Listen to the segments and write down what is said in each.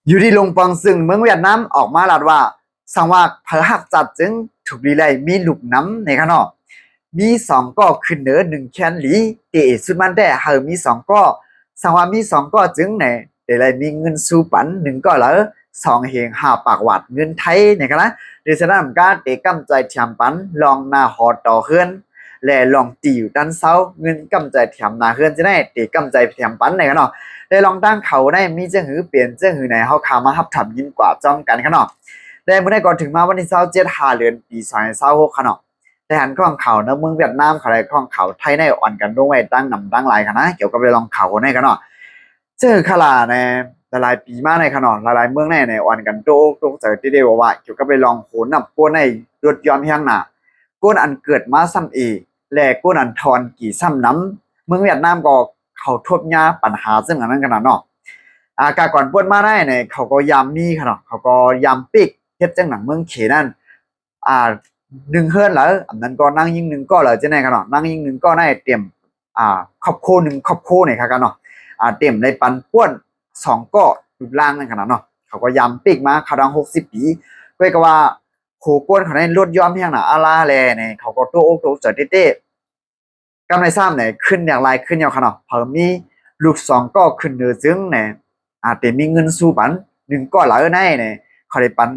อยู่ที่ลงปองซึ่งเมืองเวียดนามออกมาลาดว่าสังว่าเผอหักจัดจึงถูกดีเลยมีลูกน้ำในขนอมีสองก็ขึ้นเหนือหนึ่งแคนหลีเตะสุดมันแต่เฮอมีสองก็สังว่ามีสองก็จึงไหนเดี๋ยวเลยมีเงินสู้ปันหนึ่งก็แล้วสองเฮงหาปากวัดเงินไทยในกันนะเดี๋ยวฉะนั้นการเตะกำใจเทียมปันลองหน้าหอต่อเฮือนและลองตีอยู่ด้านเสาเงินกำใจเทียมหน้าเฮือนจะได้เตะกำใจเทียมปันในกันเนาะ ได้ลองตั้งเขาได้มีเจ้าหือเปลี่ยนเจ้าหือในเขาขามาฮับทำยินกว่าจ้องกันขนาดได้เมื่อได้ก่อนถึงมาวันที่27 เดือนปี2026ขนาดได้หันข้องเขาเนื้อเมืองเวียดนามเขาได้ข้องเขาไทยในอ่อนกันด้วยตั้งนำตั้งลายขนาดเกี่ยวกับเรื่องลองเขาในขนาดเจ้าขลาในหลายปีมาในขนาดหลายเมืองในอ่อนกันโต๊ะเจอที่ได้ว่าเกี่ยวกับเรื่องลองโหนนับก้นในรถยอมเพียงหนาก้นอันเกิดมาซ้ำอีและก้นอันทอนกี่ซ้ำน้ำเมืองเวียดนามก็เขาทบยาปัญหาซึ่งอันนั้นขนาดเนาะกาก่อนป่วนมาได้เนี่ยเขาก็ยำมีขนาดเขาก็ยำปิกเฮ็ดจังหนังเมืองเขนั่นหนึ่งเฮือนแล้วอันนั้นก็นั่งยิงหนึ่งก็เลยจะไหนขนาดนั่งยิงหนึ่งก็ได้เตรียมครอบครัวหนึ่งครอบครัวเนี่ยครับกันเนาะเตรียมในปันป่วนสองก็รูปร่างนั่นขนาดเนาะเขาก็ยำปิกมาเขาดัง60 ปีก็ว่าโคก้นเขาได้ลดย้อมเพียงหนาอาลาแลเนี่ยเขาก็โตโอกโตเจอเต้กำไรซ้ำเนี่ยขึ้นอย่างไรขึ้นอย่างขนาดเพิ่มมีลูกสองก็ขึ้นเนือจึงเนี่ยแต่มีเงินสู้ปันหนึ่งก็หลายในเนี่ยเขาได้ปัน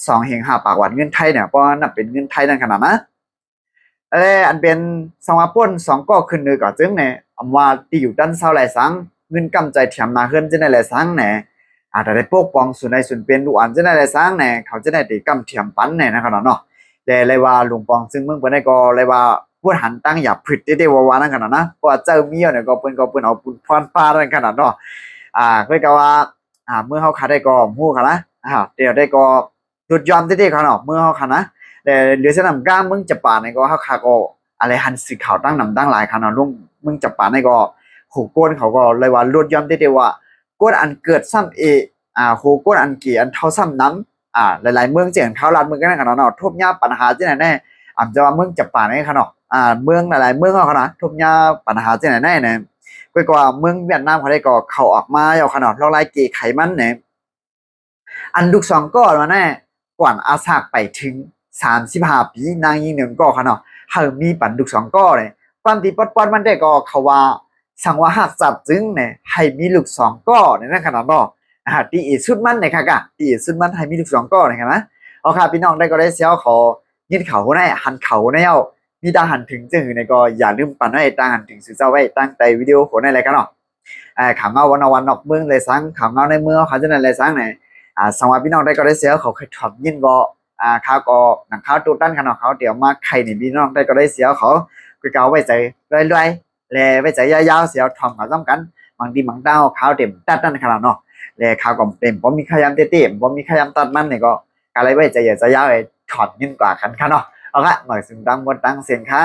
สองเฮงห้าปากหวานเงินไทยเนี่ยเพราะนับเป็นเงินไทยนั่นขนาดนะอันเป็นสมาป่นสองก็ขึ้นเนือก็จึงเนี่ยอำว่าที่อยู่ด้านเศร้าหลายสังเงินกำใจเทียมมาเฮือนจะได้หลายสังเนี่ยอาจจะได้ปกป้องส่วนในส่วนเป็นลูกอันจะได้หลายสังเนี่ยเขาจะได้ตีกำเทียมปันเนี่ยนะครับเนาะแต่เลยว่าลุงปองซึ่งเมื่อเปิดได้ก็เลยว่าพูดหันตั้งอย่าผิดได้ว่านั่นขนาดนะเพราะว่าเจ้าเมียเนี่ยก็เปิ้นเอาปุ่นพรฟ้านั่นขนาดเนาะก็กว่าเมื่อเขาขาได้ก็ฮู้ค่ะนะเดี๋ยวได้ก็หยุดยอมได้เขาเนาะเมื่อเขาค่ะนะแต่เหลือสนามกลางมึงจะป่าในก็เขาขาก็อะไรหันสีขาวตั้งนำตั้งหลายค่ะเนาะลุงมึงจะป่าในก็โหก้นเขาก็เลยว่าลดยอมได้ว่าก้นอันเกิดซ้ำโหก้นอันเกี่อันเท่าซ้ำน้ำหลายๆเมืองเจียงเขาลาดเมืองกันขนาดเนาะทุบยาปัญหาที่ไหนแน่จะว่าเมืองจะป่าในขนาดเมืองหลายๆเมืองเขาขนาดทุบยาปัญหาที่ไหนแน่เนี่ยก็ว่าเมืองเวียดนามเขาได้ก็เขาออกมาเอาขนาดเราไล่เกไขมันเนี่ยอันลูกสองก็มาแน่ก่อนอาสากไปถึง35 ปีนางยิงหนึ่งก็ขนาดเฮามีปันลูกสองก็เลยความที่ปอดมันได้ก็เขาว่าสังว่าหักจับจึงเนี่ยให้มีลูกสองก็ในนั้นขนาดเนาะตีอีสุดมันเนี่ยค่ะกะตีอีสุดมันให้มีลูกสองก็เนี่ยนะเอาค่ะพี่น้องได้ก็ได้เสียวขอยินเขาในหันเขาในเอามีตาหันถึงจึงในก็อย่าลืมปั่นให้ตาหันถึงสื่อเจ้าไว้ตั้งใจวิดีโอโหในอะไรกันเนาะข่าวเงาวันนอกเมืองเลยสังข่าวเงาในเมืองเขาจะในอะไรสังไหนสวัสดีพี่น้องได้ก็ได้เสียเขาเคยถอดยินก็ข้าวก็หนังข้าวตัวตั้นขนาดเขาเดี๋ยวมาใครนี่พี่น้องได้ก็ได้เสียเขาคือเกาไว้ใจเรื่อยๆและไว้ใจยาวๆเสียทอมเขาต้องกันบางทีบางเต้าข้าวเต็มตัดนั่นขนาดเนาะและข้าวก็เต็มผมมีขยำเต็มผมมีขยำตัดมันเนี่ยก็อะไรไว้ใจอย่าจะยาวเลยถอดยินกว่ากันค่ะเนาะเอาละหน่อยสึงดังบนตั้งเสียงค่ะ